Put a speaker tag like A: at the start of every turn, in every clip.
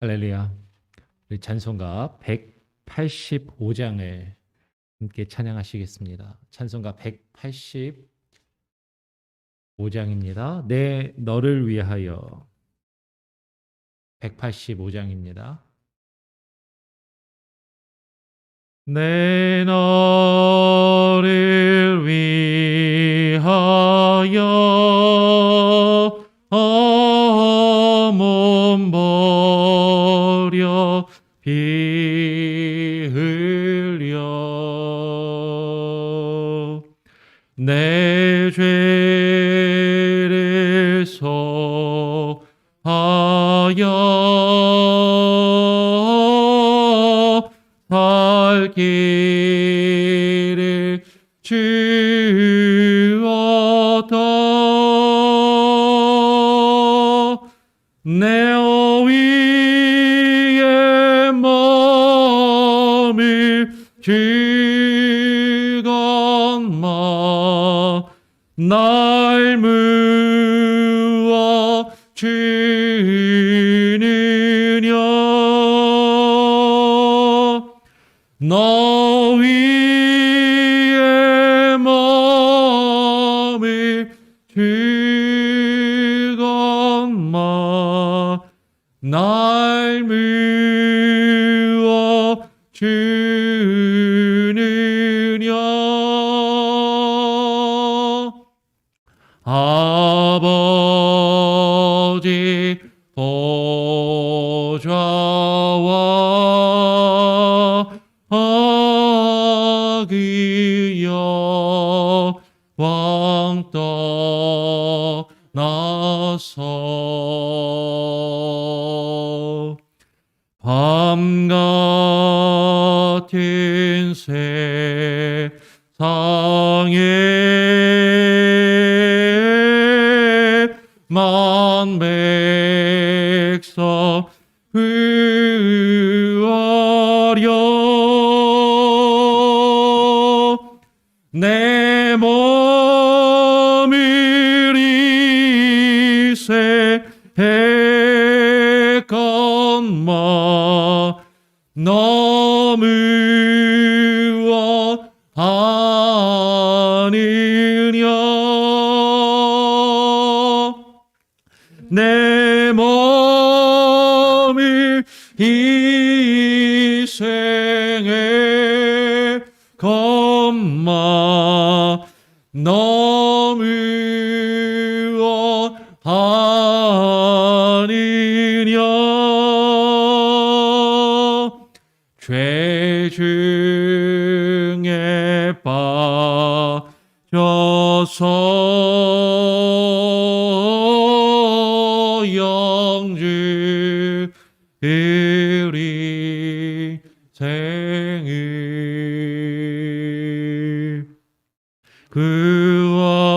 A: 할렐루야. 우리 찬송가 185장을 함께 찬양하시겠습니다. 찬송가 185장입니다. 내 너를 위하여 185장입니다. 내 너를 위하여 몸 버려 피 흘려 내 죄를 속하여 살 길을 주었다. 내 위에 몸을 주건마 날 무어 주느냐 너 위에 몸을 주건마 날 무어 주느냐 아버지 보좌와 그 영광 떠나서 밤 같은 세상에 만 백성 구하려 내 몸을 희생했건마 너 무엇하느냐 내 몸을 희생했건마 너 무엇하느냐 죄 중에 빠져서 영주리 생을 구하여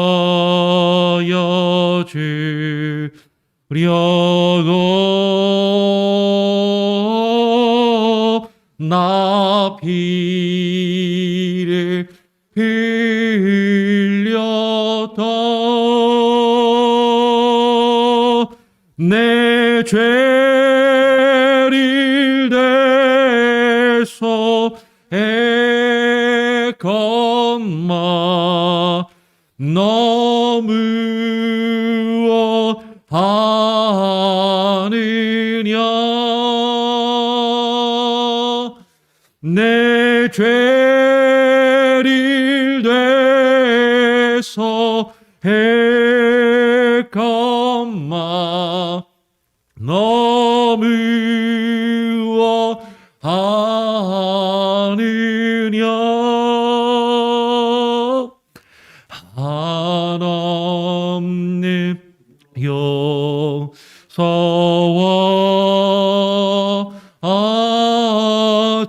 A: 주려고 나 피를 흘렸다 내 죄를 대속했건마 너 무엇하느냐 내 죄를 대속했건마 너 무엇하느냐 한없는 용서와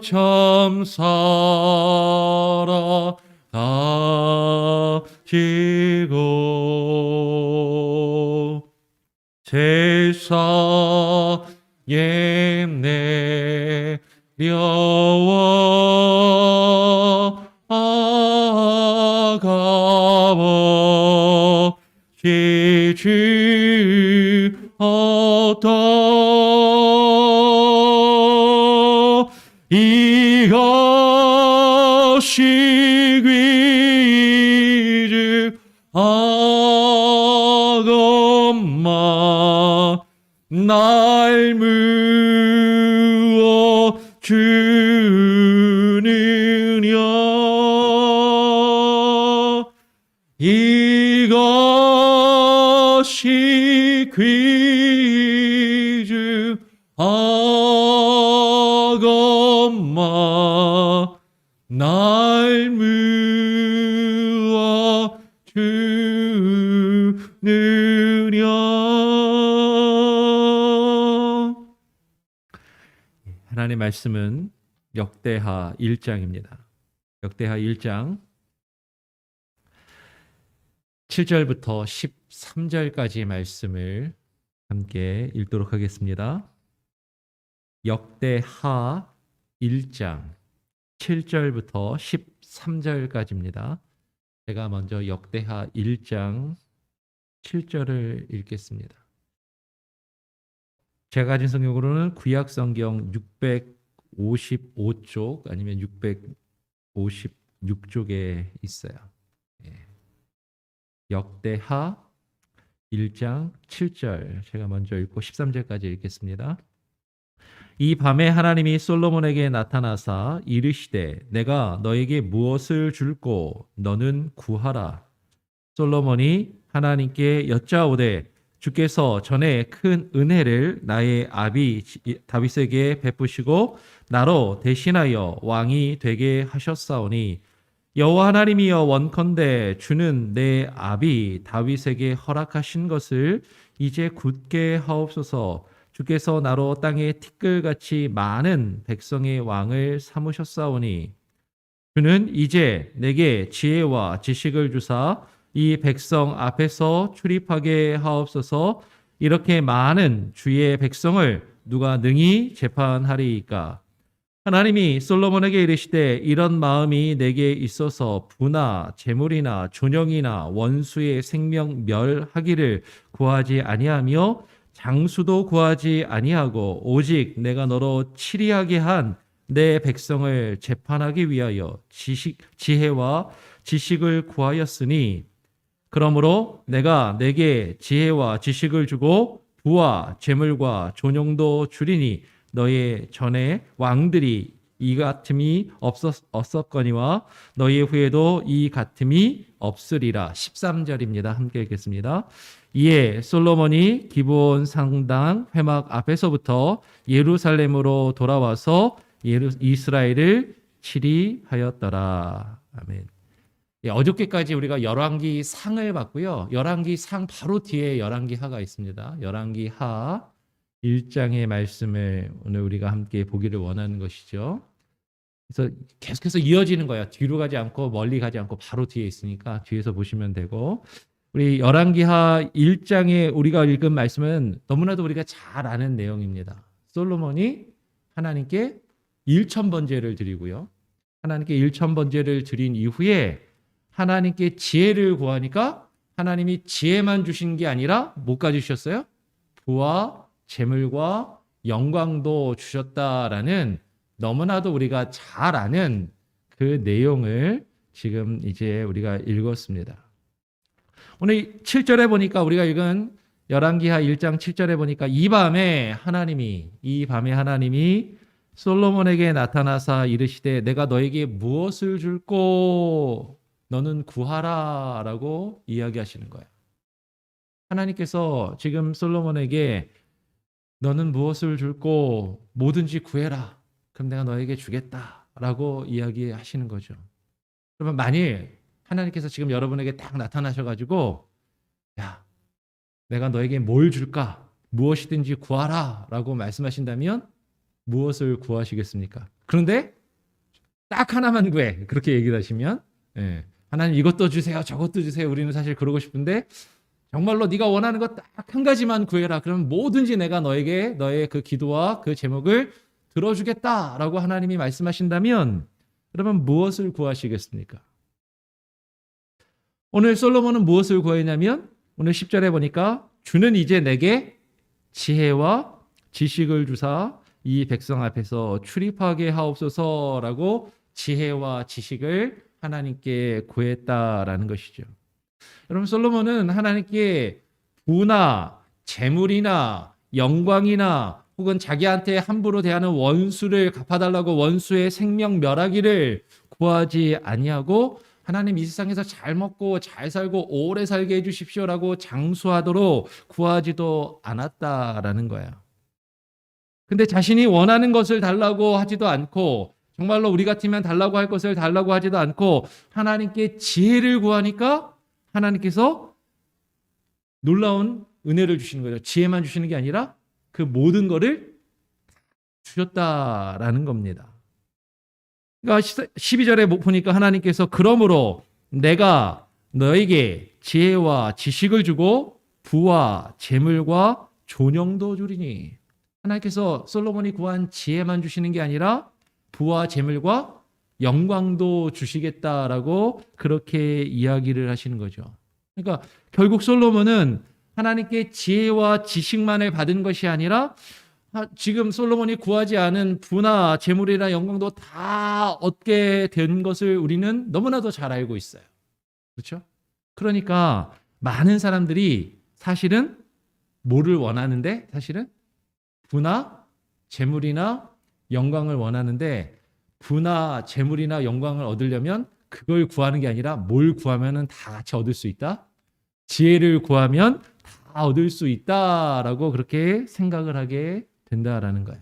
A: 참사랑 가지고 세상에 내려와 아가없이 주었다 이것이 아검마 날 무어 주느냐 이것이 귀주 아검마 날 무어 주느냐. 하나님의 말씀은 역대하 1장입니다. 역대하 1장 7절부터 13절까지의 말씀을 함께 읽도록 하겠습니다. 역대하 1장 7절부터 13절까지입니다. 제가 먼저 역대하 1장 7절을 읽겠습니다. 제가 가진 성경으로는 구약 성경 655쪽 아니면 656쪽에 있어요. 역대하 1장 7절 제가 먼저 읽고 13절까지 읽겠습니다. 이 밤에 하나님이 솔로몬에게 나타나사 이르시되 내가 너에게 무엇을 줄꼬 너는 구하라. 솔로몬이 하나님께 여짜오되 주께서 전에 큰 은혜를 나의 아비 다윗에게 베푸시고 나로 대신하여 왕이 되게 하셨사오니 여호와 하나님이여 원컨대 주는 내 아비 다윗에게 허락하신 것을 이제 굳게 하옵소서. 주께서 나로 땅에 티끌같이 많은 백성의 왕을 삼으셨사오니 주는 이제 내게 지혜와 지식을 주사 이 백성 앞에서 출입하게 하옵소서. 이렇게 많은 주의 백성을 누가 능히 재판하리이까. 하나님이 솔로몬에게 이르시되 이런 마음이 내게 있어서 부나 재물이나 존영이나 원수의 생명 멸하기를 구하지 아니하며 장수도 구하지 아니하고 오직 내가 너로 치리하게 한 내 백성을 재판하기 위하여 지혜와 지식을 구하였으니 그러므로 내가 내게 지혜와 지식을 주고 부와 재물과 존영도 주리니 너의 전에 왕들이 이 같음이 없었거니와 너의 후에도 이 같음이 없으리라. 13절입니다. 함께 읽겠습니다. 이에 솔로몬이 기브온 상당 회막 앞에서부터 예루살렘으로 돌아와서 이스라엘을 치리하였더라. 아멘. 어저께까지 우리가 열왕기 상을 봤고요. 열왕기 상 바로 뒤에 열왕기 하가 있습니다. 열왕기 하 1장의 말씀을 오늘 우리가 함께 보기를 원하는 것이죠. 그래서 계속해서 이어지는 거예요. 뒤로 가지 않고 멀리 가지 않고 바로 뒤에 있으니까 뒤에서 보시면 되고 우리 열왕기하 1장에 우리가 읽은 말씀은 너무나도 우리가 잘 아는 내용입니다. 솔로몬이 하나님께 1,000번제를 드리고요. 하나님께 1,000번제를 드린 이후에 하나님께 지혜를 구하니까 하나님이 지혜만 주신 게 아니라 뭐까지 주셨어요? 부와 재물과 영광도 주셨다라는 너무나도 우리가 잘 아는 그 내용을 지금 이제 우리가 읽었습니다. 오늘 7절에 보니까 우리가 읽은 열왕기하 1장 7절에 보니까 이 밤에 하나님이 솔로몬에게 나타나사 이르시되 내가 너에게 무엇을 줄꼬 너는 구하라 라고 이야기하시는 거예요. 하나님께서 지금 솔로몬에게 너는 무엇을 줄꼬 뭐든지 구해라. 그럼 내가 너에게 주겠다 라고 이야기하시는 거죠. 그러면 만일 하나님께서 지금 여러분에게 딱 나타나셔가지고 야 내가 너에게 뭘 줄까? 무엇이든지 구하라 라고 말씀하신다면 무엇을 구하시겠습니까? 그런데 딱 하나만 구해 그렇게 얘기를 하시면 하나님 이것도 주세요 저것도 주세요 우리는 사실 그러고 싶은데 정말로 네가 원하는 것 딱 한 가지만 구해라. 그러면 뭐든지 내가 너에게 너의 그 기도와 그 제목을 들어주겠다라고 하나님이 말씀하신다면 그러면 무엇을 구하시겠습니까? 오늘 솔로몬은 무엇을 구했냐면 오늘 10절에 보니까 주는 이제 내게 지혜와 지식을 주사 이 백성 앞에서 출입하게 하옵소서라고 지혜와 지식을 하나님께 구했다라는 것이죠. 여러분, 솔로몬은 하나님께 부나 재물이나 영광이나 혹은 자기한테 함부로 대하는 원수를 갚아달라고 원수의 생명 멸하기를 구하지 아니하고 하나님 이 세상에서 잘 먹고 잘 살고 오래 살게 해주십시오라고 장수하도록 구하지도 않았다라는 거예요. 근데 자신이 원하는 것을 달라고 하지도 않고 정말로 우리 같으면 달라고 할 것을 달라고 하지도 않고 하나님께 지혜를 구하니까 하나님께서 놀라운 은혜를 주시는 거죠. 지혜만 주시는 게 아니라 그 모든 거를 주셨다라는 겁니다. 그러니까 12절에 보니까 하나님께서 그러므로 내가 너에게 지혜와 지식을 주고 부와 재물과 존영도 주리니, 하나님께서 솔로몬이 구한 지혜만 주시는 게 아니라 부와 재물과 영광도 주시겠다라고 그렇게 이야기를 하시는 거죠. 그러니까 결국 솔로몬은 하나님께 지혜와 지식만을 받은 것이 아니라 지금 솔로몬이 구하지 않은 부나 재물이나 영광도 다 얻게 된 것을 우리는 너무나도 잘 알고 있어요. 그렇죠? 그러니까 많은 사람들이 사실은 뭐를 원하는데, 사실은 부나 재물이나 영광을 원하는데, 부나 재물이나 영광을 얻으려면 그걸 구하는 게 아니라 뭘 구하면 다 같이 얻을 수 있다? 지혜를 구하면 다 얻을 수 있다라고 그렇게 생각을 하게 된다라는 거예요.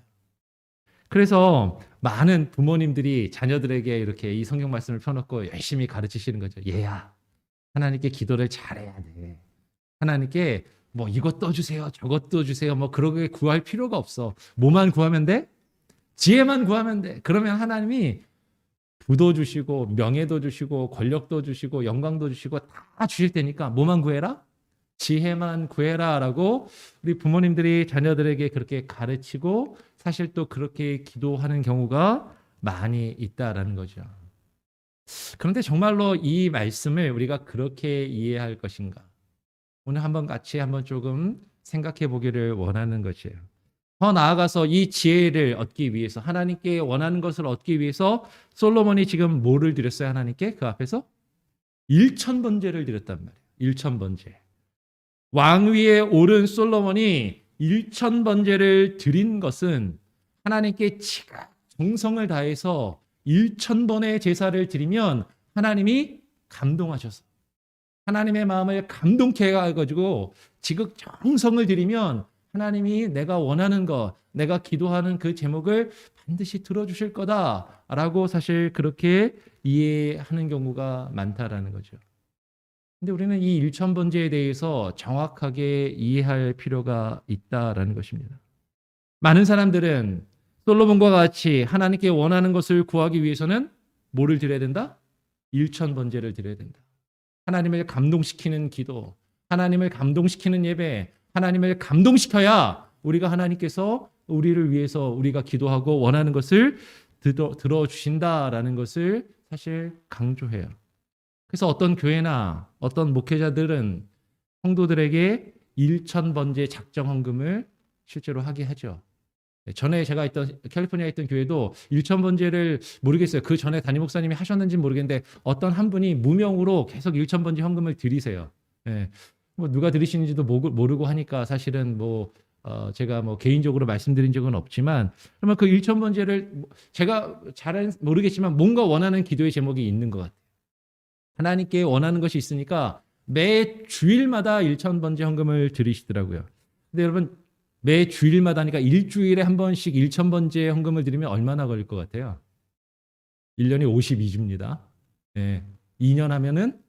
A: 그래서 많은 부모님들이 자녀들에게 이렇게 이 성경 말씀을 펴놓고 열심히 가르치시는 거죠. 얘야, 하나님께 기도를 잘해야 돼. 하나님께 뭐 이것 떠주세요, 저것 떠주세요, 뭐 그러게 구할 필요가 없어. 뭐만 구하면 돼? 지혜만 구하면 돼. 그러면 하나님이 부도 주시고 명예도 주시고 권력도 주시고 영광도 주시고 다 주실 테니까 뭐만 구해라? 지혜만 구해라 라고 우리 부모님들이 자녀들에게 그렇게 가르치고 사실 또 그렇게 기도하는 경우가 많이 있다라는 거죠. 그런데 정말로 이 말씀을 우리가 그렇게 이해할 것인가? 오늘 한번 같이 한번 조금 생각해 보기를 원하는 것이에요. 더 나아가서 이 지혜를 얻기 위해서, 하나님께 원하는 것을 얻기 위해서 솔로몬이 지금 뭐를 드렸어요? 하나님께 그 앞에서 1,000번제를 드렸단 말이에요. 1,000번제. 왕위에 오른 솔로몬이 1,000번제를 드린 것은 하나님께 정성을 다해서 1,000번의 제사를 드리면 하나님이 감동하셔서 하나님의 마음을 감동케 해가지고 지극정성을 드리면 하나님이 내가 원하는 것, 내가 기도하는 그 제목을 반드시 들어주실 거다라고 사실 그렇게 이해하는 경우가 많다라는 거죠. 근데 우리는 이 1,000번제에 대해서 정확하게 이해할 필요가 있다라는 것입니다. 많은 사람들은 솔로몬과 같이 하나님께 원하는 것을 구하기 위해서는 뭐를 드려야 된다? 1,000번제를 드려야 된다. 하나님을 감동시키는 기도, 하나님을 감동시키는 예배, 하나님을 감동시켜야 우리가 하나님께서 우리를 위해서 우리가 기도하고 원하는 것을 들어주신다라는 것을 사실 강조해요. 그래서 어떤 교회나 어떤 목회자들은 성도들에게 1,000번제 작정 헌금을 실제로 하게 하죠. 전에 제가 있던 캘리포니아에 있던 교회도 1,000번제를 모르겠어요. 그 전에 담임 목사님이 하셨는지 모르겠는데 어떤 한 분이 무명으로 계속 1,000번제 헌금을 드리세요. 예. 뭐 누가 드리시는지도 모르고 하니까 사실은 제가 개인적으로 말씀드린 적은 없지만, 그러면 그 1,000번제를 제가 잘 모르겠지만 뭔가 원하는 기도의 제목이 있는 것 같아요. 하나님께 원하는 것이 있으니까 매 주일마다 1,000번제 헌금을 드리시더라고요. 근데 여러분, 매 주일마다니까 일주일에 한 번씩 1,000번제 헌금을 드리면 얼마나 걸릴 것 같아요? 1년이 52주입니다. 예, 2년 하면은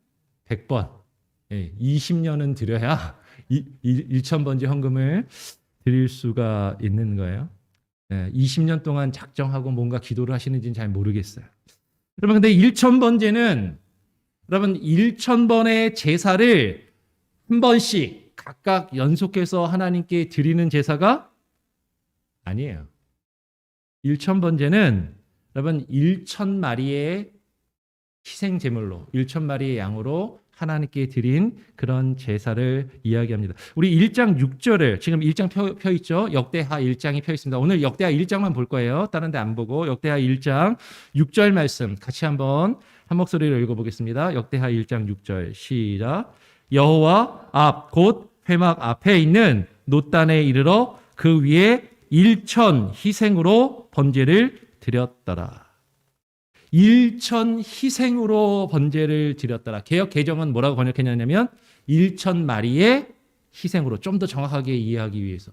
A: 100번. 예, 20년은 드려야 1,000번제 헌금을 드릴 수가 있는 거예요. 예, 20년 동안 작정하고 뭔가 기도를 하시는지는 잘 모르겠어요. 여러분, 근데 1,000번제는 여러분 1,000번의 제사를 한 번씩 각각 연속해서 하나님께 드리는 제사가 아니에요. 1,000번제는 여러분 1,000마리의 희생 제물로, 1,000마리의 양으로 하나님께 드린 그런 제사를 이야기합니다. 우리 1장 6절을 지금 1장 펴 있죠. 역대하 1장이 펴 있습니다. 오늘 역대하 1장만 볼 거예요. 다른 데 안 보고 역대하 1장 6절 말씀 같이 한번 한 목소리로 읽어보겠습니다. 역대하 1장 6절 시작. 여호와 앞 곧 회막 앞에 있는 놋단에 이르러 그 위에 1천 희생으로 번제를 드렸더라. 1천 희생으로 번제를 드렸더라. 개역 개정은 뭐라고 번역했냐면 1천 마리의 희생으로, 좀 더 정확하게 이해하기 위해서.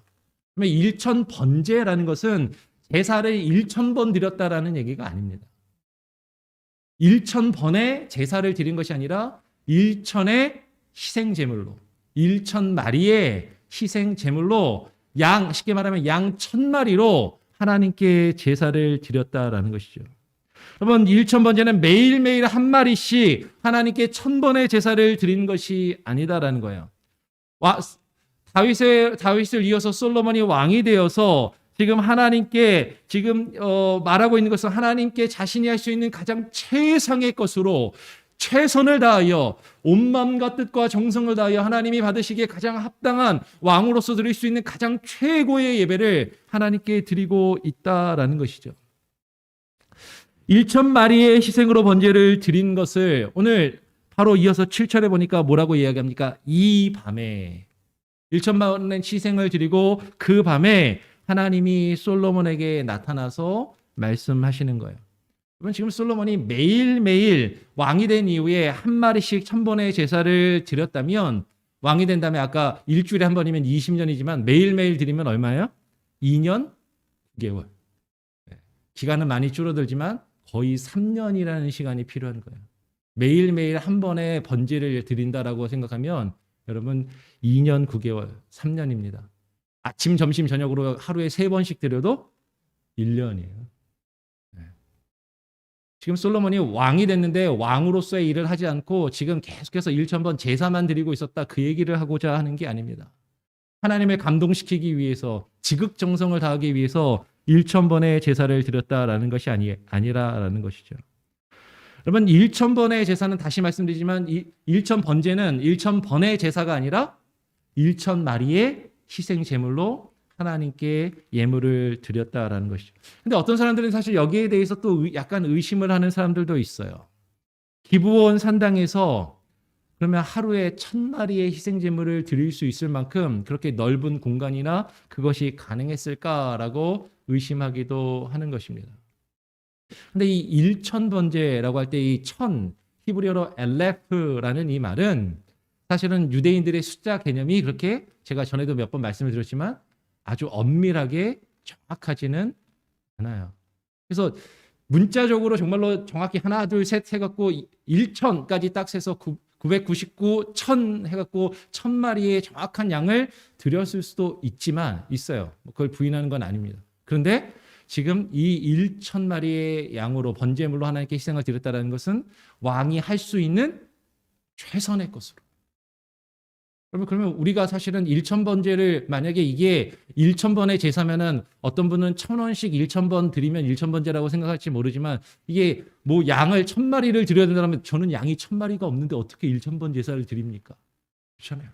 A: 그러면 1천 번제라는 것은 제사를 1,000번 드렸다라는 얘기가 아닙니다. 1,000번의 제사를 드린 것이 아니라 1천의 희생 제물로, 1천 마리의 희생 제물로, 양, 쉽게 말하면 양 1,000마리로 하나님께 제사를 드렸다라는 것이죠. 여러분, 1,000번제는 매일매일 한 마리씩 하나님께 1,000번의 제사를 드린 것이 아니다라는 거예요. 다윗을 이어서 솔로몬이 왕이 되어서 지금 하나님께 지금 말하고 있는 것은 하나님께 자신이 할 수 있는 가장 최상의 것으로 최선을 다하여 온 마음과 뜻과 정성을 다하여 하나님이 받으시기에 가장 합당한 왕으로서 드릴 수 있는 가장 최고의 예배를 하나님께 드리고 있다라는 것이죠. 1,000마리의 희생으로 번제를 드린 것을 오늘 바로 이어서 7절에 보니까 뭐라고 이야기합니까? 이 밤에 1,000마리의 희생을 드리고 그 밤에 하나님이 솔로몬에게 나타나서 말씀하시는 거예요. 여러분, 지금 솔로몬이 매일매일 왕이 된 이후에 한 마리씩 1,000번의 제사를 드렸다면, 왕이 된 다음에 아까 일주일에 한 번이면 20년이지만 매일매일 드리면 얼마예요? 2년 9개월. 기간은 많이 줄어들지만 거의 3년이라는 시간이 필요한 거예요. 매일매일 한 번의 번제를 드린다라고 생각하면 여러분 2년 9개월, 3년입니다. 아침, 점심, 저녁으로 하루에 3번씩 드려도 1년이에요. 지금 솔로몬이 왕이 됐는데 왕으로서의 일을 하지 않고 지금 계속해서 1,000번 제사만 드리고 있었다, 그 얘기를 하고자 하는 게 아닙니다. 하나님을 감동시키기 위해서, 지극정성을 다하기 위해서 1,000번의 제사를 드렸다라는 것이 아니라라는 것이죠. 여러분, 1,000번의 제사는 다시 말씀드리지만 1,000번제는 1,000번의 제사가 아니라 1,000마리의 희생 제물로 하나님께 예물을 드렸다라는 것이죠. 근데 어떤 사람들은 사실 여기에 대해서 또 약간 의심을 하는 사람들도 있어요. 기브온 산당에서 그러면 하루에 1,000마리의 희생 제물을 드릴 수 있을 만큼 그렇게 넓은 공간이나 그것이 가능했을까라고 의심하기도 하는 것입니다. 근데 이 1,000번제라고 할 때 이 1,000, 히브리어로 엘레프라는 이 말은 사실은 유대인들의 숫자 개념이 그렇게, 제가 전에도 몇 번 말씀을 드렸지만 아주 엄밀하게 정확하지는 않아요. 그래서 문자적으로 정말로 정확히 하나, 둘, 셋 해갖고 1,000까지 딱 세서 999, 1,000 해갖고 1,000마리의 정확한 양을 드렸을 수도 있어요. 그걸 부인하는 건 아닙니다. 그런데 지금 이 1,000마리의 양으로 번제물로 하나님께 희생을 드렸다는 것은 왕이 할 수 있는 최선의 것으로. 그러면 우리가 사실은 1,000번제를, 만약에 이게 1,000번의 제사면은 어떤 분은 1,000원씩 1,000번 드리면 1,000번제라고 생각할지 모르지만, 이게 뭐 양을 1,000마리를 드려야 된다면 저는 양이 1,000마리가 없는데 어떻게 1,000번 제사를 드립니까? 그렇잖아요.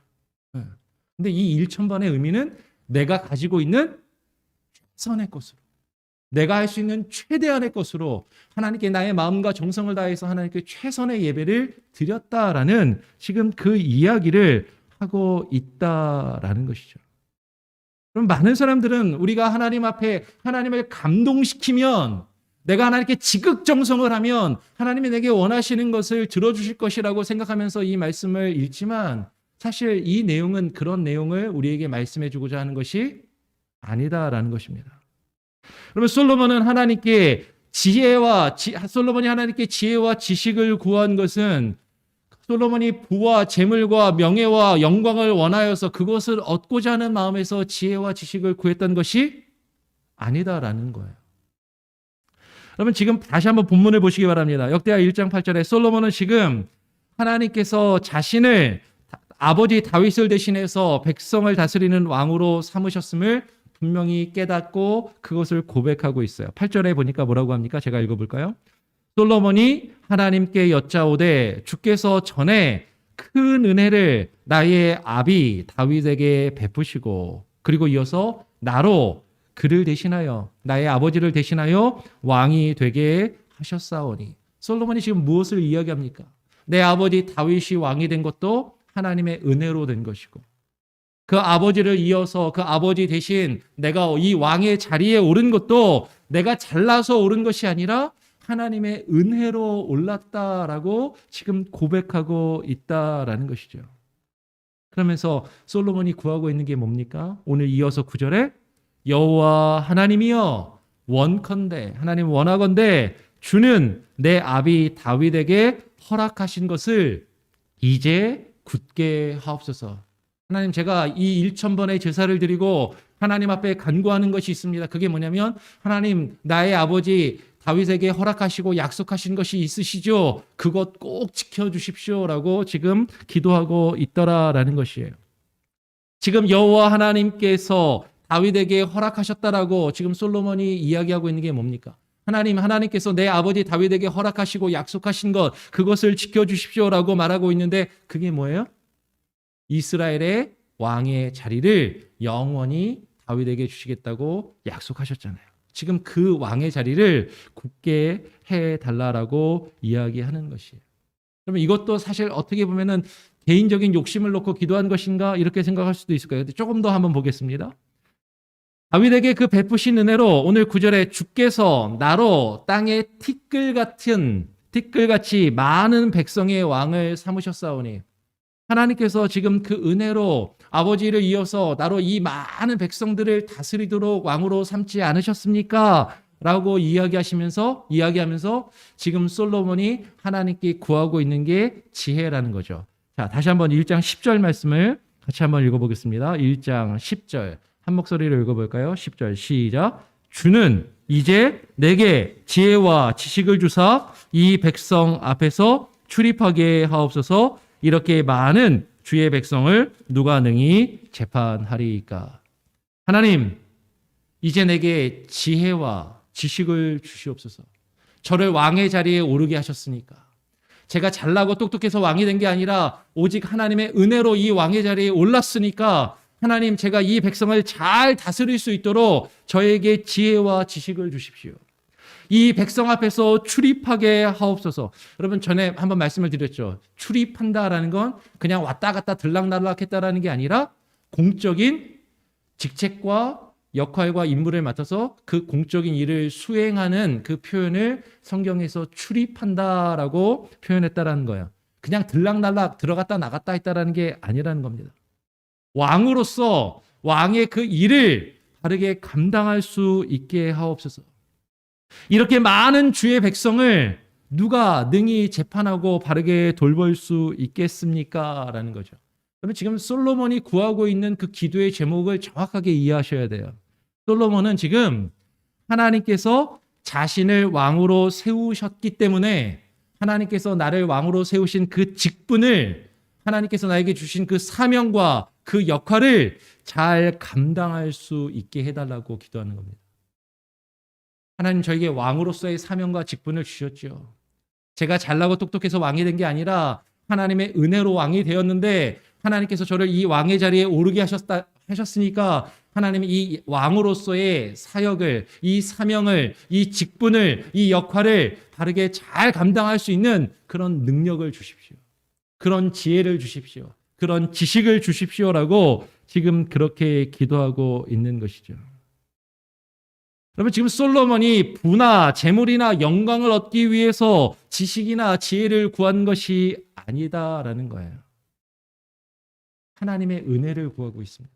A: 근데 이 1,000번의 의미는 내가 가지고 있는 최선의 것으로, 내가 할 수 있는 최대한의 것으로 하나님께 나의 마음과 정성을 다해서 하나님께 최선의 예배를 드렸다라는 지금 그 이야기를 하고 있다라는 것이죠. 그럼 많은 사람들은 우리가 하나님 앞에 하나님을 감동시키면, 내가 하나님께 지극정성을 하면 하나님이 내게 원하시는 것을 들어주실 것이라고 생각하면서 이 말씀을 읽지만, 사실 이 내용은 그런 내용을 우리에게 말씀해 주고자 하는 것이 아니다라는 것입니다. 그러면 솔로몬이 하나님께 지혜와 지식을 구한 것은 솔로몬이 부와 재물과 명예와 영광을 원하여서 그것을 얻고자 하는 마음에서 지혜와 지식을 구했던 것이 아니다라는 거예요. 여러분, 지금 다시 한번 본문을 보시기 바랍니다. 역대하 1장 8절에 솔로몬은 지금 하나님께서 자신을 아버지 다윗을 대신해서 백성을 다스리는 왕으로 삼으셨음을 분명히 깨닫고 그것을 고백하고 있어요. 8절에 보니까 뭐라고 합니까? 제가 읽어볼까요? 솔로몬이 하나님께 여짜오되 주께서 전에 큰 은혜를 나의 아비 다윗에게 베푸시고 그리고 이어서 나로 그를 대신하여 나의 아버지를 대신하여 왕이 되게 하셨사오니. 솔로몬이 지금 무엇을 이야기합니까? 내 아버지 다윗이 왕이 된 것도 하나님의 은혜로 된 것이고 그 아버지를 이어서 그 아버지 대신 내가 이 왕의 자리에 오른 것도 내가 잘나서 오른 것이 아니라 하나님의 은혜로 올랐다라고 지금 고백하고 있다라는 것이죠. 그러면서 솔로몬이 구하고 있는 게 뭡니까? 오늘 이어서 9절에 여호와 하나님이여 원컨대 하나님 원하건대 주는 내 아비 다윗에게 허락하신 것을 이제 굳게 하옵소서. 하나님, 제가 이 1000번의 제사를 드리고 하나님 앞에 간구하는 것이 있습니다. 그게 뭐냐면 하나님, 나의 아버지 다윗에게 허락하시고 약속하신 것이 있으시죠? 그것 꼭 지켜주십시오라고 지금 기도하고 있더라라는 것이에요. 지금 여호와 하나님께서 다윗에게 허락하셨다라고 지금 솔로몬이 이야기하고 있는 게 뭡니까? 하나님께서 내 아버지 다윗에게 허락하시고 약속하신 것, 그것을 지켜주십시오라고 말하고 있는데 그게 뭐예요? 이스라엘의 왕의 자리를 영원히 다윗에게 주시겠다고 약속하셨잖아요. 지금 그 왕의 자리를 굳게 해달라고 이야기하는 것이에요. 그러면 이것도 사실 어떻게 보면은 개인적인 욕심을 놓고 기도한 것인가 이렇게 생각할 수도 있을 거예요. 조금 더 한번 보겠습니다. 다윗에게 그 베푸신 은혜로 오늘 9절에 주께서 나로 땅에 티끌같이 많은 백성의 왕을 삼으셨사오니. 하나님께서 지금 그 은혜로 아버지를 이어서 나로 이 많은 백성들을 다스리도록 왕으로 삼지 않으셨습니까? 라고 이야기하면서 지금 솔로몬이 하나님께 구하고 있는 게 지혜라는 거죠. 자, 다시 한번 1장 10절 말씀을 같이 한번 읽어보겠습니다. 1장 10절 한 목소리로 읽어볼까요? 10절 시작. 주는 이제 내게 지혜와 지식을 주사 이 백성 앞에서 출입하게 하옵소서. 이렇게 많은 주의 백성을 누가 능히 재판하리이까. 하나님, 이제 내게 지혜와 지식을 주시옵소서. 저를 왕의 자리에 오르게 하셨으니까. 제가 잘나고 똑똑해서 왕이 된 게 아니라 오직 하나님의 은혜로 이 왕의 자리에 올랐으니까 하나님, 제가 이 백성을 잘 다스릴 수 있도록 저에게 지혜와 지식을 주십시오. 이 백성 앞에서 출입하게 하옵소서. 여러분, 전에 한번 말씀을 드렸죠. 출입한다라는 건 그냥 왔다 갔다 들락날락 했다라는 게 아니라 공적인 직책과 역할과 임무를 맡아서 그 공적인 일을 수행하는 그 표현을 성경에서 출입한다라고 표현했다라는 거예요. 그냥 들락날락 들어갔다 나갔다 했다라는 게 아니라는 겁니다. 왕으로서 왕의 그 일을 바르게 감당할 수 있게 하옵소서. 이렇게 많은 주의 백성을 누가 능히 재판하고 바르게 돌볼 수 있겠습니까? 라는 거죠. 그러면 지금 솔로몬이 구하고 있는 그 기도의 제목을 정확하게 이해하셔야 돼요. 솔로몬은 지금 하나님께서 자신을 왕으로 세우셨기 때문에 하나님께서 나를 왕으로 세우신 그 직분을 하나님께서 나에게 주신 그 사명과 그 역할을 잘 감당할 수 있게 해달라고 기도하는 겁니다. 하나님, 저에게 왕으로서의 사명과 직분을 주셨죠. 제가 잘나고 똑똑해서 왕이 된 게 아니라 하나님의 은혜로 왕이 되었는데 하나님께서 저를 이 왕의 자리에 오르게 하셨으니까 하나님이 이 왕으로서의 사역을, 이 사명을, 이 직분을, 이 역할을 바르게 잘 감당할 수 있는 그런 능력을 주십시오. 그런 지혜를 주십시오. 그런 지식을 주십시오라고 지금 그렇게 기도하고 있는 것이죠. 여러분, 지금 솔로몬이 부나 재물이나 영광을 얻기 위해서 지식이나 지혜를 구한 것이 아니다라는 거예요. 하나님의 은혜를 구하고 있습니다.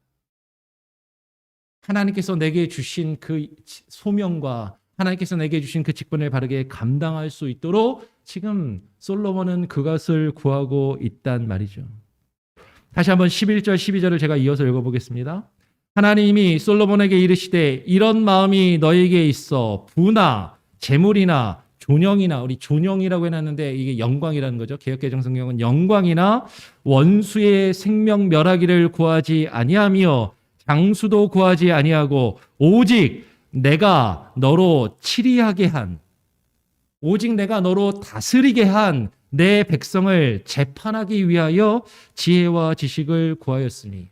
A: 하나님께서 내게 주신 그 소명과 하나님께서 내게 주신 그 직분을 바르게 감당할 수 있도록 지금 솔로몬은 그것을 구하고 있단 말이죠. 다시 한번 11절 12절을 제가 이어서 읽어보겠습니다. 하나님이 솔로몬에게 이르시되 이런 마음이 너에게 있어 부나 재물이나 존영이나, 우리 존영이라고 해놨는데 이게 영광이라는 거죠. 개역개정 성경은 영광이나 원수의 생명 멸하기를 구하지 아니하며 장수도 구하지 아니하고 오직 내가 너로 치리하게 한, 오직 내가 너로 다스리게 한 내 백성을 재판하기 위하여 지혜와 지식을 구하였으니.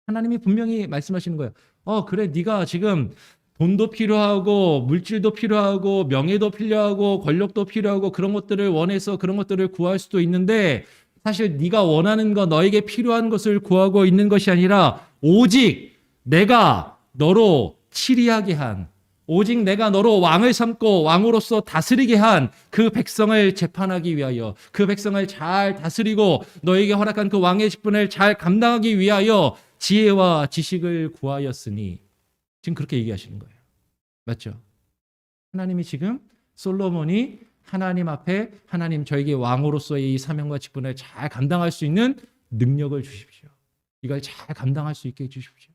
A: 하나님이 분명히 말씀하시는 거예요. 그래, 네가 지금 돈도 필요하고 물질도 필요하고 명예도 필요하고 권력도 필요하고 그런 것들을 원해서 그런 것들을 구할 수도 있는데, 사실 네가 원하는 거, 너에게 필요한 것을 구하고 있는 것이 아니라 오직 내가 너로 치리하게 한, 오직 내가 너로 왕을 삼고 왕으로서 다스리게 한 그 백성을 재판하기 위하여, 그 백성을 잘 다스리고 너에게 허락한 그 왕의 직분을 잘 감당하기 위하여 지혜와 지식을 구하였으니. 지금 그렇게 얘기하시는 거예요. 맞죠? 하나님이 지금 솔로몬이 하나님 앞에, 하나님 저에게 왕으로서의 이 사명과 직분을 잘 감당할 수 있는 능력을 주십시오. 이걸 잘 감당할 수 있게 해주십시오.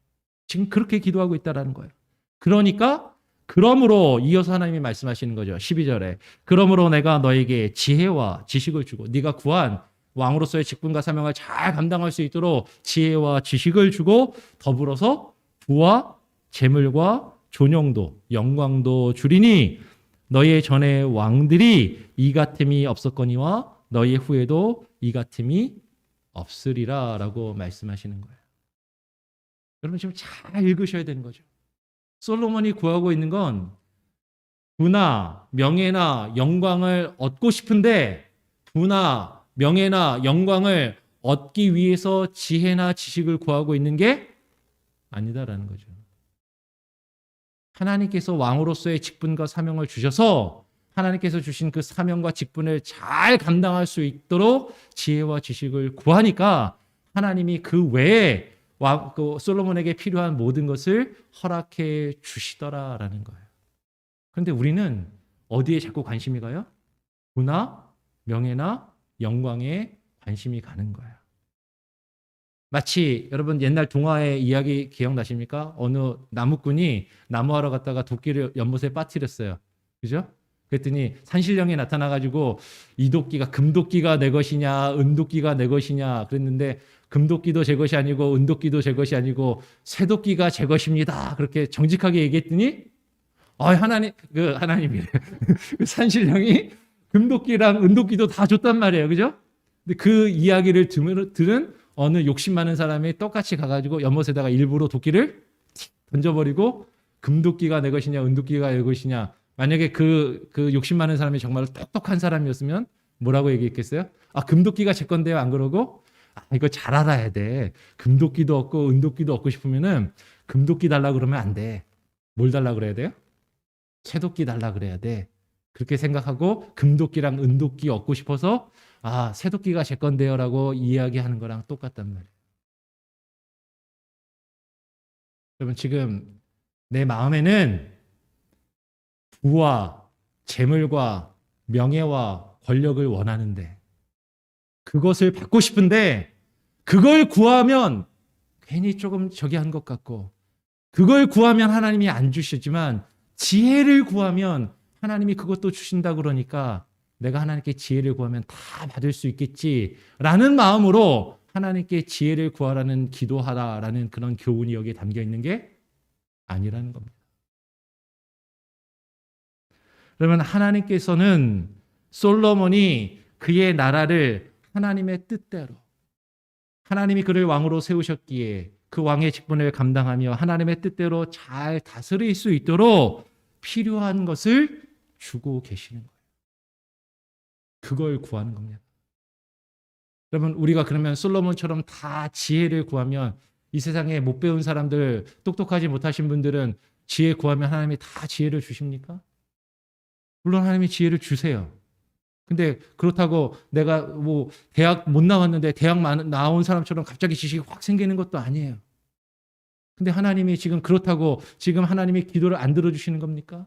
A: 지금 그렇게 기도하고 있다는 거예요. 그러니까 그러므로 이어서 하나님이 말씀하시는 거죠. 12절에 그러므로 내가 너에게 지혜와 지식을 주고, 네가 구한 왕으로서의 직분과 사명을 잘 감당할 수 있도록 지혜와 지식을 주고, 더불어서 부와 재물과 존영도 영광도 주리니 너희의 전에 왕들이 이 같음이 없었거니와 너희의 후에도 이 같음이 없으리라 라고 말씀하시는 거예요. 여러분 지금 잘 읽으셔야 되는 거죠. 솔로몬이 구하고 있는 건 부나 명예나 영광을 얻고 싶은데, 부나 명예나 영광을 얻기 위해서 지혜나 지식을 구하고 있는 게 아니다라는 거죠. 하나님께서 왕으로서의 직분과 사명을 주셔서 하나님께서 주신 그 사명과 직분을 잘 감당할 수 있도록 지혜와 지식을 구하니까 하나님이 그 외에 솔로몬에게 필요한 모든 것을 허락해 주시더라라는 거예요. 그런데 우리는 어디에 자꾸 관심이 가요? 부나 명예나 영광에 관심이 가는 거예요. 마치 여러분 옛날 동화의 이야기 기억나십니까? 어느 나무꾼이 나무하러 갔다가 도끼를 연못에 빠뜨렸어요. 그죠? 그랬더니 산신령이 나타나가지고 이 도끼가 금도끼가 내 것이냐 은도끼가 내 것이냐 그랬는데, 금도끼도 제 것이 아니고 은도끼도 제 것이 아니고 쇠도끼가 제 것입니다. 그렇게 정직하게 얘기했더니 하나님이래. 그 산신령이 금도끼랑 은도끼도 다 줬단 말이에요. 그죠? 근데 그 이야기를 들은 어느 욕심 많은 사람이 똑같이 가가지고 연못에다가 일부러 도끼를 던져버리고, 금도끼가 내 것이냐 은도끼가 내 것이냐. 만약에 그 욕심 많은 사람이 정말 똑똑한 사람이었으면 뭐라고 얘기했겠어요? 금도끼가 제 건데요. 안 그러고 이거 잘 알아야 돼. 금도끼도 얻고 은도끼도 얻고 싶으면은 금도끼 달라 그러면 안 돼. 뭘 달라 그래야 돼요? 쇠도끼 달라 그래야 돼. 그렇게 생각하고 금도끼랑 은도끼 얻고 싶어서 쇠도끼가 제 건데요 라고 이야기하는 거랑 똑같단 말이에요. 여러분 지금 내 마음에는 부와 재물과 명예와 권력을 원하는데, 그것을 받고 싶은데 그걸 구하면 괜히 조금 저기 한 것 같고, 그걸 구하면 하나님이 안 주시지만 지혜를 구하면 하나님이 그것도 주신다 그러니까 내가 하나님께 지혜를 구하면 다 받을 수 있겠지라는 마음으로 하나님께 지혜를 구하라는, 기도하라라는 그런 교훈이 여기에 담겨 있는 게 아니라는 겁니다. 그러면 하나님께서는 솔로몬이 그의 나라를 하나님의 뜻대로, 하나님이 그를 왕으로 세우셨기에 그 왕의 직분을 감당하며 하나님의 뜻대로 잘 다스릴 수 있도록 필요한 것을 주고 계시는 거예요. 그걸 구하는 겁니다. 여러분 우리가 그러면 솔로몬처럼 다 지혜를 구하면, 이 세상에 못 배운 사람들, 똑똑하지 못하신 분들은 지혜 구하면 하나님이 다 지혜를 주십니까? 물론 하나님이 지혜를 주세요. 근데 그렇다고 내가 뭐 대학 못 나왔는데 대학 나온 사람처럼 갑자기 지식이 확 생기는 것도 아니에요. 근데 하나님이 지금 그렇다고 지금 하나님이 기도를 안 들어주시는 겁니까?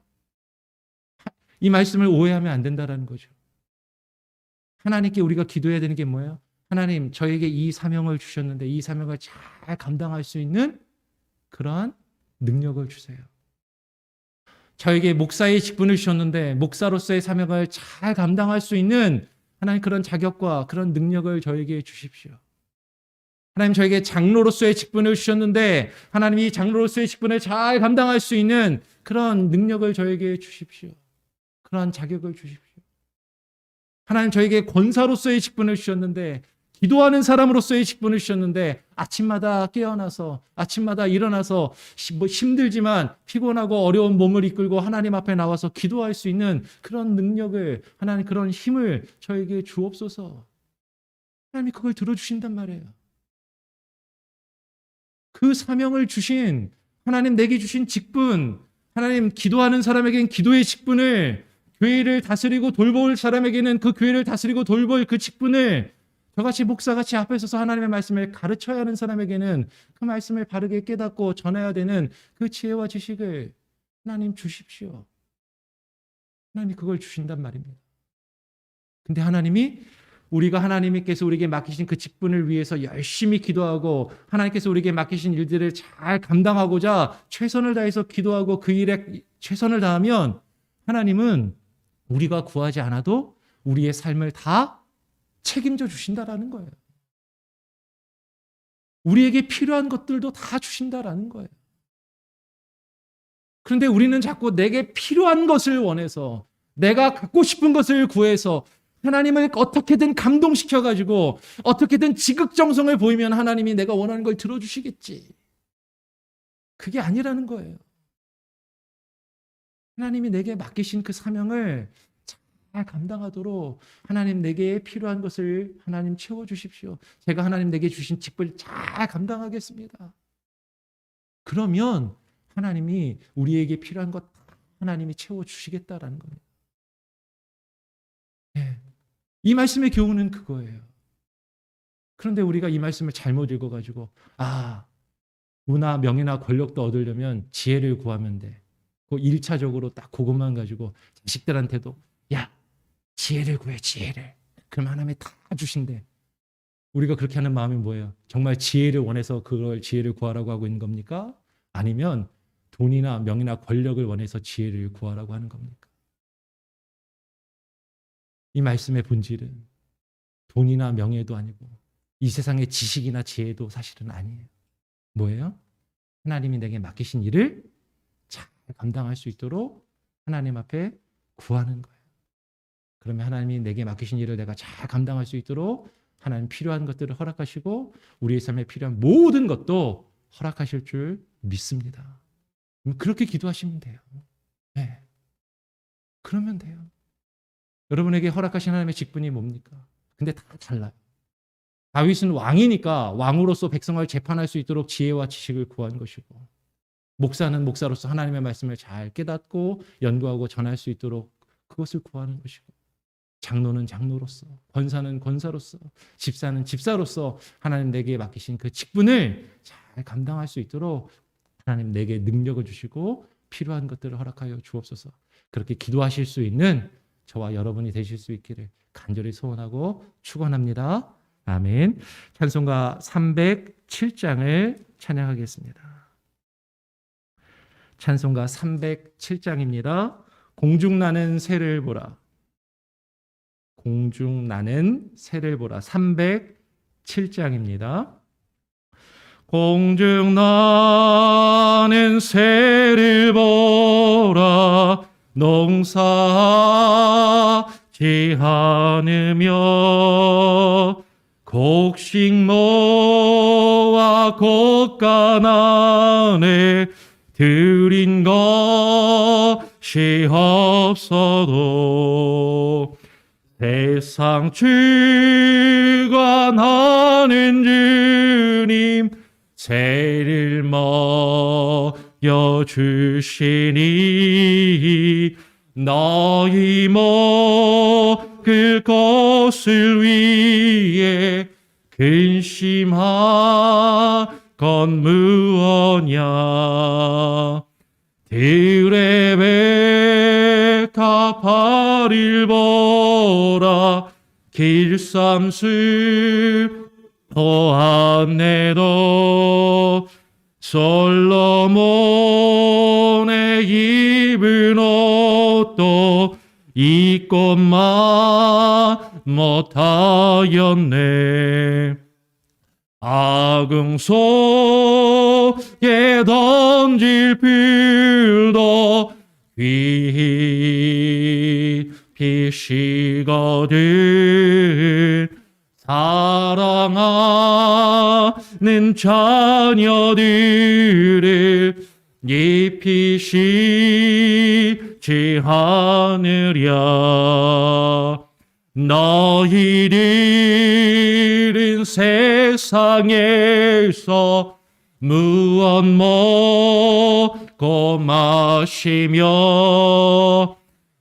A: 이 말씀을 오해하면 안 된다는 거죠. 하나님께 우리가 기도해야 되는 게 뭐예요? 하나님 저에게 이 사명을 주셨는데 이 사명을 잘 감당할 수 있는 그러한 능력을 주세요. 저에게 목사의 직분을 주셨는데 목사로서의 사명을 잘 감당할 수 있는 하나님 그런 자격과 그런 능력을 저에게 주십시오. 하나님 저에게 장로로서의 직분을 주셨는데 하나님이 장로로서의 직분을 잘 감당할 수 있는 그런 능력을 저에게 주십시오. 그런 자격을 주십시오. 하나님 저에게 권사로서의 직분을 주셨는데, 기도하는 사람으로서의 직분을 주셨는데, 아침마다 깨어나서 아침마다 일어나서 힘들지만 피곤하고 어려운 몸을 이끌고 하나님 앞에 나와서 기도할 수 있는 그런 능력을, 하나님 그런 힘을 저에게 주옵소서. 하나님이 그걸 들어주신단 말이에요. 그 사명을 주신 하나님, 내게 주신 직분, 하나님 기도하는 사람에게는 기도의 직분을, 교회를 다스리고 돌볼 사람에게는 그 교회를 다스리고 돌볼 그 직분을, 저같이 목사같이 앞에 서서 하나님의 말씀을 가르쳐야 하는 사람에게는 그 말씀을 바르게 깨닫고 전해야 되는 그 지혜와 지식을 하나님 주십시오. 하나님이 그걸 주신단 말입니다. 근데 하나님이, 우리가 하나님께서 우리에게 맡기신 그 직분을 위해서 열심히 기도하고 하나님께서 우리에게 맡기신 일들을 잘 감당하고자 최선을 다해서 기도하고 그 일에 최선을 다하면, 하나님은 우리가 구하지 않아도 우리의 삶을 다 책임져 주신다라는 거예요. 우리에게 필요한 것들도 다 주신다라는 거예요. 그런데 우리는 자꾸 내게 필요한 것을 원해서, 내가 갖고 싶은 것을 구해서 하나님을 어떻게든 감동시켜가지고 어떻게든 지극정성을 보이면 하나님이 내가 원하는 걸 들어주시겠지. 그게 아니라는 거예요. 하나님이 내게 맡기신 그 사명을 잘 감당하도록 하나님, 내게 필요한 것을 하나님 채워주십시오. 제가 하나님 내게 주신 직분을 잘 감당하겠습니다. 그러면 하나님이 우리에게 필요한 것 하나님이 채워주시겠다라는 겁니다. 네. 이 말씀의 교훈은 그거예요. 그런데 우리가 이 말씀을 잘못 읽어가지고, 부나 명예나 권력도 얻으려면 지혜를 구하면 돼. 그 1차적으로 딱 그것만 가지고 자식들한테도, 야, 지혜를 구해, 지혜를. 그럼 하나님이 다 주신대. 우리가 그렇게 하는 마음이 뭐예요? 정말 지혜를 원해서 그걸 지혜를 구하라고 하고 있는 겁니까? 아니면 돈이나 명예나 권력을 원해서 지혜를 구하라고 하는 겁니까? 이 말씀의 본질은 돈이나 명예도 아니고 이 세상의 지식이나 지혜도 사실은 아니에요. 뭐예요? 하나님이 내게 맡기신 일을 잘 감당할 수 있도록 하나님 앞에 구하는 거예요. 그러면 하나님이 내게 맡기신 일을 내가 잘 감당할 수 있도록 하나님 필요한 것들을 허락하시고 우리의 삶에 필요한 모든 것도 허락하실 줄 믿습니다. 그렇게 기도하시면 돼요. 네. 그러면 돼요. 여러분에게 허락하신 하나님의 직분이 뭡니까? 근데 다 달라요. 다윗은 왕이니까 왕으로서 백성을 재판할 수 있도록 지혜와 지식을 구한 것이고, 목사는 목사로서 하나님의 말씀을 잘 깨닫고 연구하고 전할 수 있도록 그것을 구하는 것이고, 장로는 장로로서, 권사는 권사로서, 집사는 집사로서 하나님 내게 맡기신 그 직분을 잘 감당할 수 있도록 하나님 내게 능력을 주시고 필요한 것들을 허락하여 주옵소서. 그렇게 기도하실 수 있는 저와 여러분이 되실 수 있기를 간절히 소원하고 축원합니다. 아멘. 찬송가 307장을 찬양하겠습니다. 찬송가 307장입니다. 공중나는 새를 보라. 공중나는 새를 보라. 307장입니다. 공중나는 새를 보라. 농사하지 않으며 곡식모와 곡간안에 들인 것이 없어도 세상 주관하는 주님 새를 먹여 주시니 너희 먹을 것을 위해 근심한 건 무엇냐. 들의 백합화를 보라. 길쌈술 안내도 솔로몬의 입은 옷도 입고만 못하였네. 아궁 속에 던질 풀도 깊이 시거든 사랑하는 자녀들을 입히시지 않으랴. 너희들은 세상에서 무엇 먹고 마시며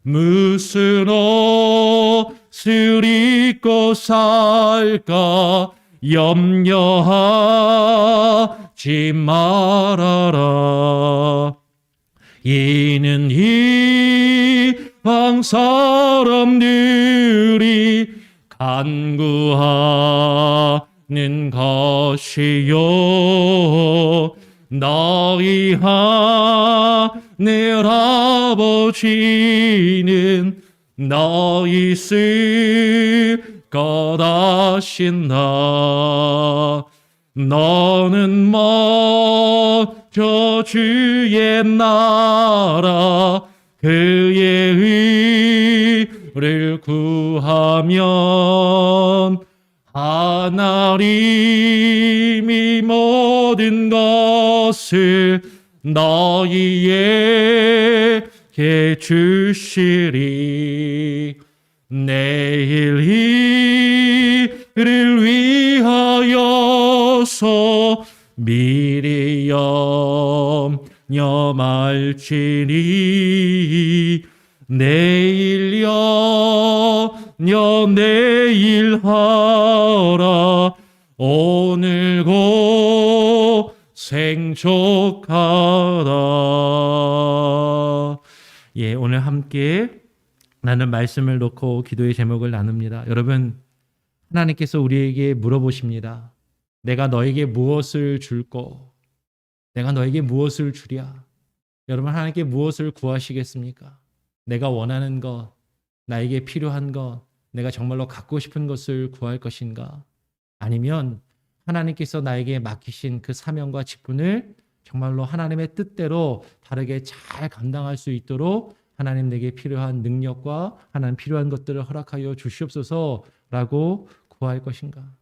A: 무슨 옷을 입고 살까 염려하지 말아라. 이는 이방 사람들이 간구하는 것이요 너희 하늘 아버지는 너희 쓸 것 아신다. 너는 먼저 주의 나라 그의 의를 구하면 하나님이 모든 것을 너희에게 주시리. 내일 이를 위하여서 미리 염려말지니 내일 하라. 오늘 고생족하라. 예, 오늘 함께 나는 말씀을 놓고 기도의 제목을 나눕니다. 여러분, 하나님께서 우리에게 물어보십니다. 내가 너에게 무엇을 줄꼬? 내가 너에게 무엇을 주랴? 여러분, 하나님께 무엇을 구하시겠습니까? 내가 원하는 것, 나에게 필요한 것, 내가 정말로 갖고 싶은 것을 구할 것인가? 아니면 하나님께서 나에게 맡기신 그 사명과 직분을 정말로 하나님의 뜻대로 바르게 잘 감당할 수 있도록 하나님 내게 필요한 능력과 하나님 필요한 것들을 허락하여 주시옵소서라고 구할 것인가?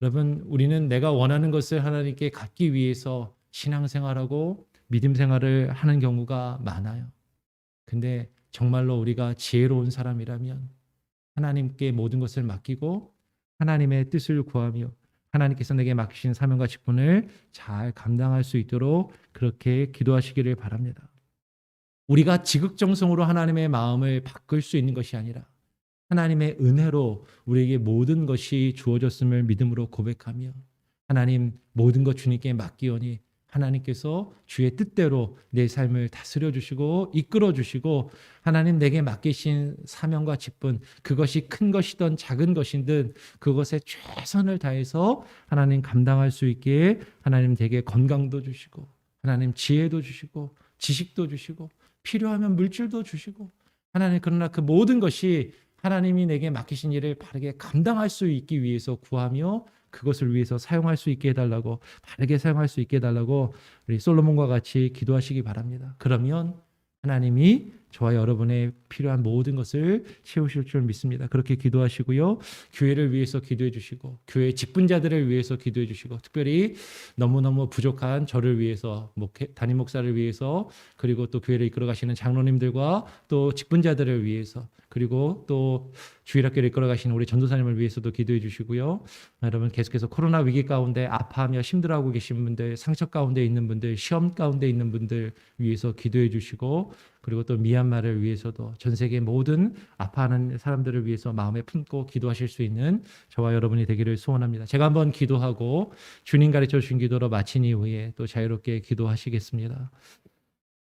A: 여러분, 우리는 내가 원하는 것을 하나님께 갖기 위해서 신앙생활하고 믿음 생활을 하는 경우가 많아요. 근데 정말로 우리가 지혜로운 사람이라면 하나님께 모든 것을 맡기고 하나님의 뜻을 구하며 하나님께서 내게 맡기신 사명과 직분을 잘 감당할 수 있도록 그렇게 기도하시기를 바랍니다. 우리가 지극정성으로 하나님의 마음을 바꿀 수 있는 것이 아니라 하나님의 은혜로 우리에게 모든 것이 주어졌음을 믿음으로 고백하며 하나님 모든 것 주님께 맡기오니 하나님께서 주의 뜻대로 내 삶을 다스려 주시고 이끌어 주시고 하나님 내게 맡기신 사명과 직분, 그것이 큰 것이든 작은 것이든 그것에 최선을 다해서 하나님 감당할 수 있게 하나님 되게 건강도 주시고 하나님 지혜도 주시고 지식도 주시고 필요하면 물질도 주시고 하나님, 그러나 그 모든 것이 하나님이 내게 맡기신 일을 바르게 감당할 수 있기 위해서 구하며 그것을 위해서 사용할 수 있게 해달라고, 바르게 사용할 수 있게 해달라고 우리 솔로몬과 같이 기도하시기 바랍니다. 그러면 하나님이 저와 여러분의 필요한 모든 것을 채우실 줄 믿습니다. 그렇게 기도하시고요. 교회를 위해서 기도해 주시고 교회 직분자들을 위해서 기도해 주시고 특별히 너무너무 부족한 저를 위해서 담임 목사를 위해서 그리고 또 교회를 이끌어 가시는 장로님들과 또 직분자들을 위해서 그리고 또 주일학교를 이끌어 가시는 우리 전도사님을 위해서도 기도해 주시고요. 여러분 계속해서 코로나 위기 가운데 아파하며 힘들어하고 계신 분들, 상처 가운데 있는 분들, 시험 가운데 있는 분들 위해서 기도해 주시고 그리고 또 미얀마를 위해서도 전 세계 모든 아파하는 사람들을 위해서 마음에 품고 기도하실 수 있는 저와 여러분이 되기를 소원합니다. 제가 한번 기도하고 주님 가르쳐 주신 기도로 마친 이후에 또 자유롭게 기도하시겠습니다.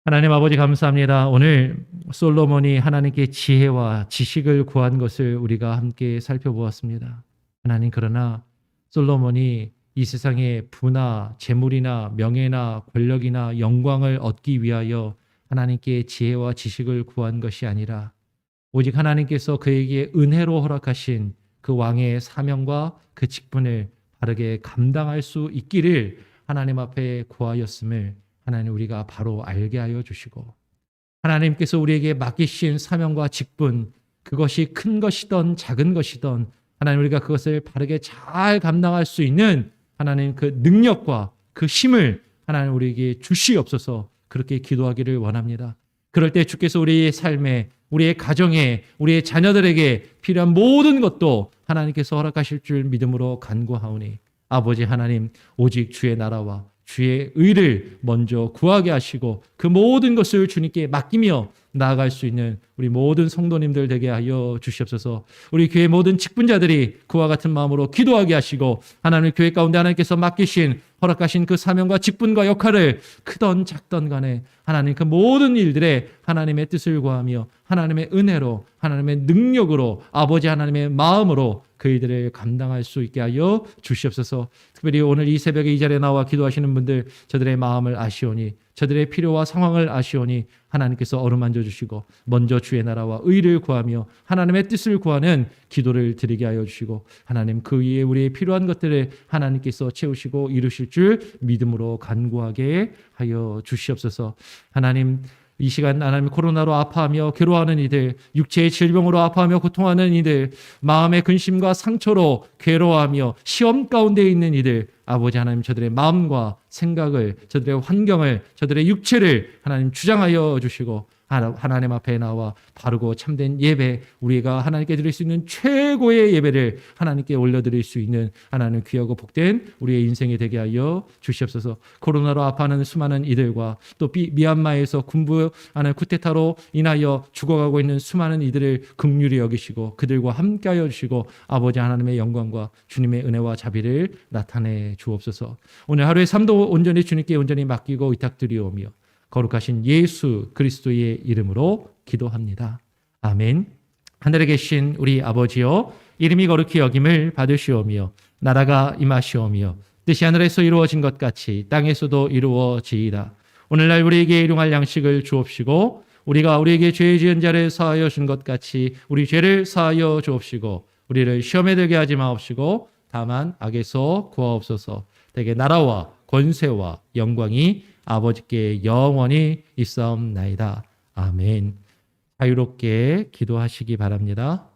A: 하나님 아버지 감사합니다. 오늘 솔로몬이 하나님께 지혜와 지식을 구한 것을 우리가 함께 살펴보았습니다. 하나님, 그러나 솔로몬이 이 세상에 부나 재물이나 명예나 권력이나 영광을 얻기 위하여 하나님께 지혜와 지식을 구한 것이 아니라 오직 하나님께서 그에게 은혜로 허락하신 그 왕의 사명과 그 직분을 바르게 감당할 수 있기를 하나님 앞에 구하였음을 하나님 우리가 바로 알게 하여 주시고 하나님께서 우리에게 맡기신 사명과 직분 그것이 큰 것이든 작은 것이든 하나님 우리가 그것을 바르게 잘 감당할 수 있는 하나님 그 능력과 그 힘을 하나님 우리에게 주시옵소서. 그렇게 기도하기를 원합니다. 그럴 때 주께서 우리의 삶에, 우리의 가정에, 우리의 자녀들에게 필요한 모든 것도 하나님께서 허락하실 줄 믿음으로 간구하오니 아버지 하나님, 오직 주의 나라와 주의 의를 먼저 구하게 하시고 그 모든 것을 주님께 맡기며 나아갈 수 있는 우리 모든 성도님들 되게 하여 주시옵소서. 우리 교회 모든 직분자들이 그와 같은 마음으로 기도하게 하시고 하나님 교회 가운데 하나님께서 맡기신 허락하신 그 사명과 직분과 역할을 크던 작던 간에 하나님 그 모든 일들에 하나님의 뜻을 구하며 하나님의 은혜로 하나님의 능력으로 아버지 하나님의 마음으로 그 일들을 감당할 수 있게 하여 주시옵소서. 특별히 오늘 이 새벽에 이 자리에 나와 기도하시는 분들 저들의 마음을 아시오니 저들의 필요와 상황을 아시오니 하나님께서 어루만져 주시고 먼저 주의 나라와 의를 구하며 하나님의 뜻을 구하는 기도를 드리게 하여 주시고 하나님 그 위에 우리의 필요한 것들을 하나님께서 채우시고 이루실 줄 믿음으로 간구하게 하여 주시옵소서. 하나님 이 시간 하나님 코로나로 아파하며 괴로워하는 이들, 육체의 질병으로 아파하며 고통하는 이들, 마음의 근심과 상처로 괴로워하며 시험 가운데 있는 이들, 아버지 하나님 저들의 마음과 생각을, 저들의 환경을, 저들의 육체를 하나님 주장하여 주시고 하나님 앞에 나와 바르고 참된 예배, 우리가 하나님께 드릴 수 있는 최고의 예배를 하나님께 올려드릴 수 있는 하나님 귀하고 복된 우리의 인생이 되게 하여 주시옵소서. 코로나로 아파하는 수많은 이들과 또 미얀마에서 군부하는 쿠데타로 인하여 죽어가고 있는 수많은 이들을 긍휼히 여기시고 그들과 함께하여 주시고 아버지 하나님의 영광과 주님의 은혜와 자비를 나타내 주옵소서. 오늘 하루의 삶도 온전히 주님께 온전히 맡기고 의탁드리오며 거룩하신 예수 그리스도의 이름으로 기도합니다. 아멘. 하늘에 계신 우리 아버지여, 이름이 거룩히 여김을 받으시오며 나라가 임하시오며 뜻이 하늘에서 이루어진 것 같이 땅에서도 이루어지이다. 오늘날 우리에게 일용할 양식을 주옵시고 우리가 우리에게 죄 지은 자를 사하여 준 것 같이 우리 죄를 사하여 주옵시고 우리를 시험에 들게 하지 마옵시고 다만 악에서 구하옵소서. 대개 나라와 권세와 영광이 아버지께 영원히 있사옵나이다. 아멘. 자유롭게 기도하시기 바랍니다.